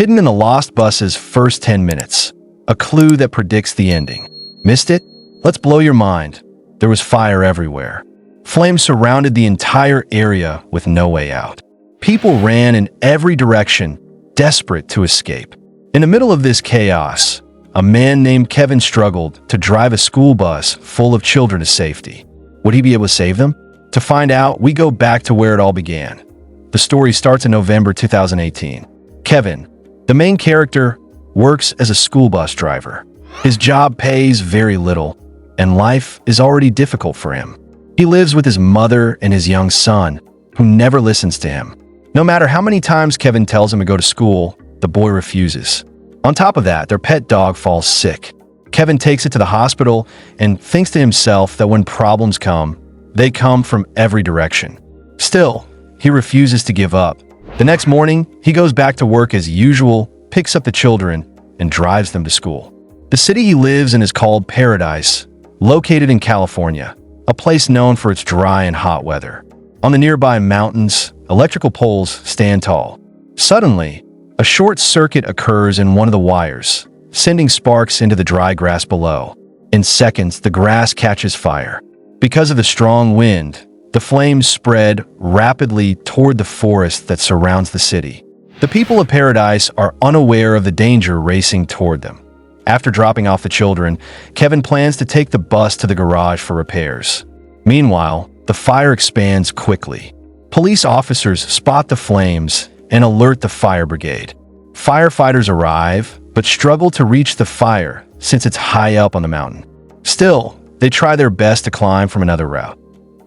Hidden in the lost bus's first 10 minutes. A clue that predicts the ending. Missed it? Let's blow your mind. There was fire everywhere. Flames surrounded the entire area with no way out. People ran in every direction, desperate to escape. In the middle of this chaos, a man named Kevin struggled to drive a school bus full of children to safety. Would he be able to save them? To find out, we go back to where it all began. The story starts in November 2018. Kevin, the main character, works as a school bus driver. His job pays very little, and life is already difficult for him. He lives with his mother and his young son, who never listens to him. No matter how many times Kevin tells him to go to school, the boy refuses. On top of that, their pet dog falls sick. Kevin takes it to the hospital and thinks to himself that when problems come, they come from every direction. Still, he refuses to give up. The next morning, he goes back to work as usual, picks up the children, and drives them to school. The city he lives in is called Paradise, located in California, a place known for its dry and hot weather. On the nearby mountains, electrical poles stand tall. Suddenly, a short circuit occurs in one of the wires, sending sparks into the dry grass below. In seconds, the grass catches fire. Because of the strong wind, the flames spread rapidly toward the forest that surrounds the city. The people of Paradise are unaware of the danger racing toward them. After dropping off the children, Kevin plans to take the bus to the garage for repairs. Meanwhile, the fire expands quickly. Police officers spot the flames and alert the fire brigade. Firefighters arrive, but struggle to reach the fire since it's high up on the mountain. Still, they try their best to climb from another route.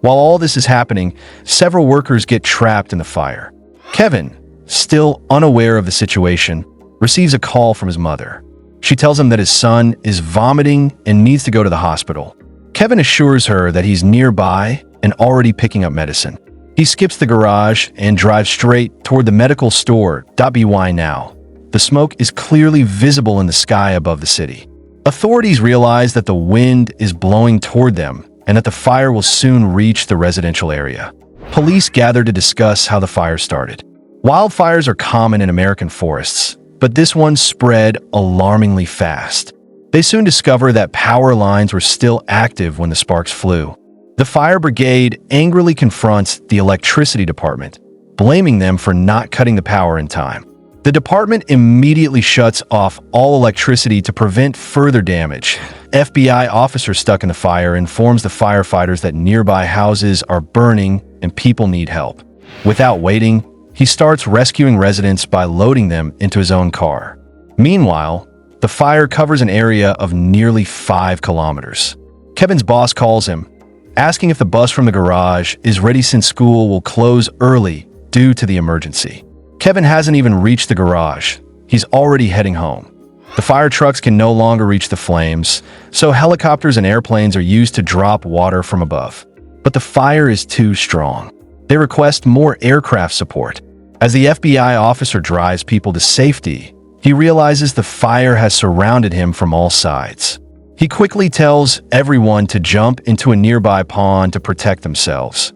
While all this is happening, several workers get trapped in the fire. Kevin, still unaware of the situation, receives a call from his mother. She tells him that his son is vomiting and needs to go to the hospital. Kevin assures her that he's nearby and already picking up medicine. He skips the garage and drives straight toward the medical store. By now, the smoke is clearly visible in the sky above the city. Authorities realize that the wind is blowing toward them and that the fire will soon reach the residential area. Police gather to discuss how the fire started. Wildfires are common in American forests, but this one spread alarmingly fast. They soon discover that power lines were still active when the sparks flew. The fire brigade angrily confronts the electricity department, blaming them for not cutting the power in time. The department immediately shuts off all electricity to prevent further damage. FBI officer stuck in the fire informs the firefighters that nearby houses are burning and people need help. Without waiting, he starts rescuing residents by loading them into his own car. Meanwhile, the fire covers an area of nearly 5 kilometers. Kevin's boss calls him, asking if the bus from the garage is ready since school will close early due to the emergency. Kevin hasn't even reached the garage. He's already heading home. The fire trucks can no longer reach the flames, so helicopters and airplanes are used to drop water from above. But the fire is too strong. They request more aircraft support. As the FBI officer drives people to safety, he realizes the fire has surrounded him from all sides. He quickly tells everyone to jump into a nearby pond to protect themselves.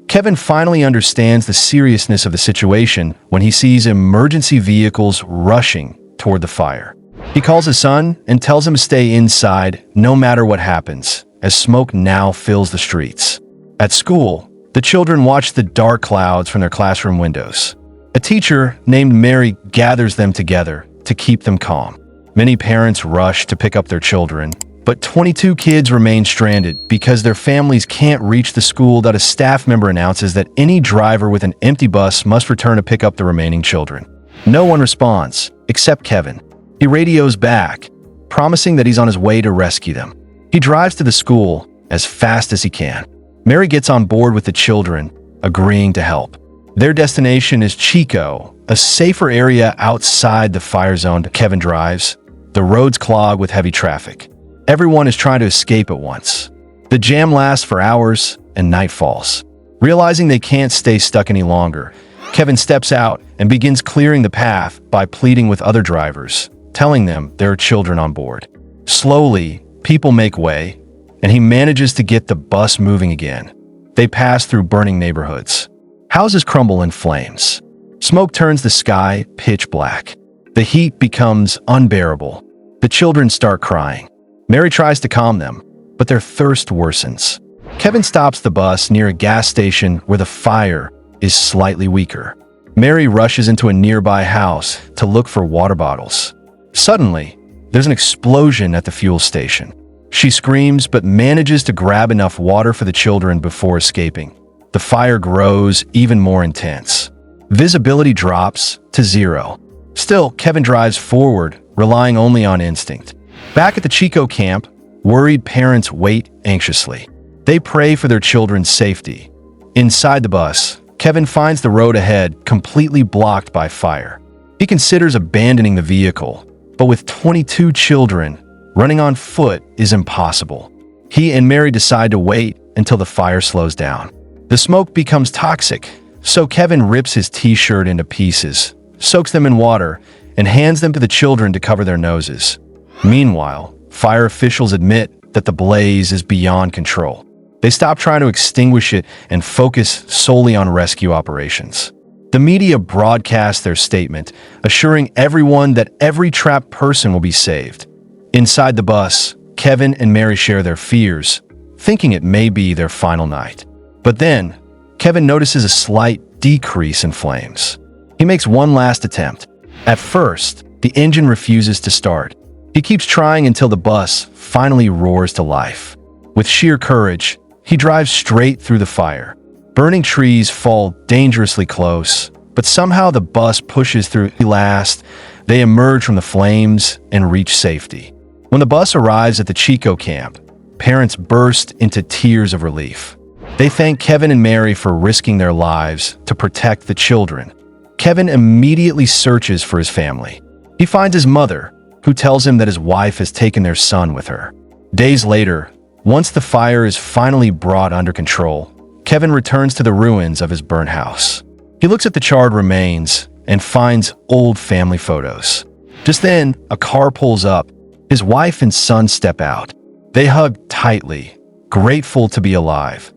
Kevin finally understands the seriousness of the situation when he sees emergency vehicles rushing toward the fire. He calls his son and tells him to stay inside no matter what happens, as smoke now fills the streets. At school, the children watch the dark clouds from their classroom windows. A teacher named Mary gathers them together to keep them calm. Many parents rush to pick up their children, but 22 kids remain stranded because their families can't reach the school. That a staff member announces that any driver with an empty bus must return to pick up the remaining children. No one responds, except Kevin. He radios back, promising that he's on his way to rescue them. He drives to the school as fast as he can. Mary gets on board with the children, agreeing to help. Their destination is Chico, a safer area outside the fire zone. Kevin drives. The roads clog with heavy traffic. Everyone is trying to escape at once. The jam lasts for hours and night falls. Realizing they can't stay stuck any longer, Kevin steps out and begins clearing the path by pleading with other drivers, telling them there are children on board. Slowly, people make way, and he manages to get the bus moving again. They pass through burning neighborhoods. Houses crumble in flames. Smoke turns the sky pitch black. The heat becomes unbearable. The children start crying. Mary tries to calm them, but their thirst worsens. Kevin stops the bus near a gas station where the fire is slightly weaker. Mary rushes into a nearby house to look for water bottles. Suddenly, there's an explosion at the fuel station. She screams but manages to grab enough water for the children before escaping. The fire grows even more intense. Visibility drops to 0. Still, Kevin drives forward, relying only on instinct. Back at the Chico camp, worried parents wait anxiously. They pray for their children's safety. Inside the bus, Kevin finds the road ahead completely blocked by fire. He considers abandoning the vehicle, but with 22 children, running on foot is impossible. He and Mary decide to wait until the fire slows down. The smoke becomes toxic, so Kevin rips his t-shirt into pieces, soaks them in water, and hands them to the children to cover their noses. Meanwhile, fire officials admit that the blaze is beyond control. They stop trying to extinguish it and focus solely on rescue operations. The media broadcast their statement, assuring everyone that every trapped person will be saved. Inside the bus, Kevin and Mary share their fears, thinking it may be their final night. But then, Kevin notices a slight decrease in flames. He makes one last attempt. At first, the engine refuses to start. He keeps trying until the bus finally roars to life. With sheer courage, he drives straight through the fire. Burning trees fall dangerously close, but somehow the bus pushes through. At last, they emerge from the flames and reach safety. When the bus arrives at the Chico camp, parents burst into tears of relief. They thank Kevin and Mary for risking their lives to protect the children. Kevin immediately searches for his family. He finds his mother, who tells him that his wife has taken their son with her. Days later, once the fire is finally brought under control, Kevin returns to the ruins of his burnt house. He looks at the charred remains and finds old family photos. Just then, a car pulls up. His wife and son step out. They hug tightly, grateful to be alive.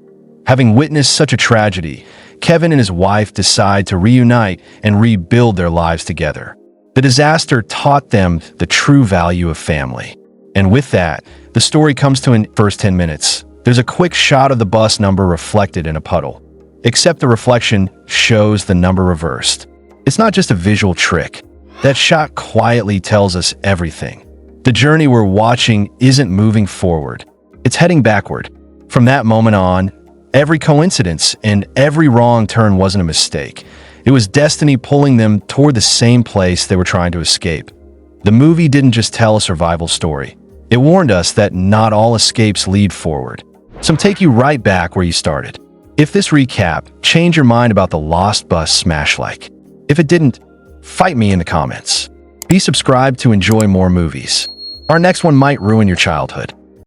Having witnessed such a tragedy, Kevin and his wife decide to reunite and rebuild their lives together. The disaster taught them the true value of family. And with that, the story comes to an first 10 minutes. There's a quick shot of the bus number reflected in a puddle. Except the reflection shows the number reversed. It's not just a visual trick. That shot quietly tells us everything. The journey we're watching isn't moving forward. It's heading backward. From that moment on, every coincidence and every wrong turn wasn't a mistake. It was destiny pulling them toward the same place they were trying to escape. The movie didn't just tell a survival story. It warned us that not all escapes lead forward. Some take you right back where you started. If this recap changed your mind about the Lost Bus smash like. If it didn't, fight me in the comments. Be subscribed to enjoy more movies. Our next one might ruin your childhood.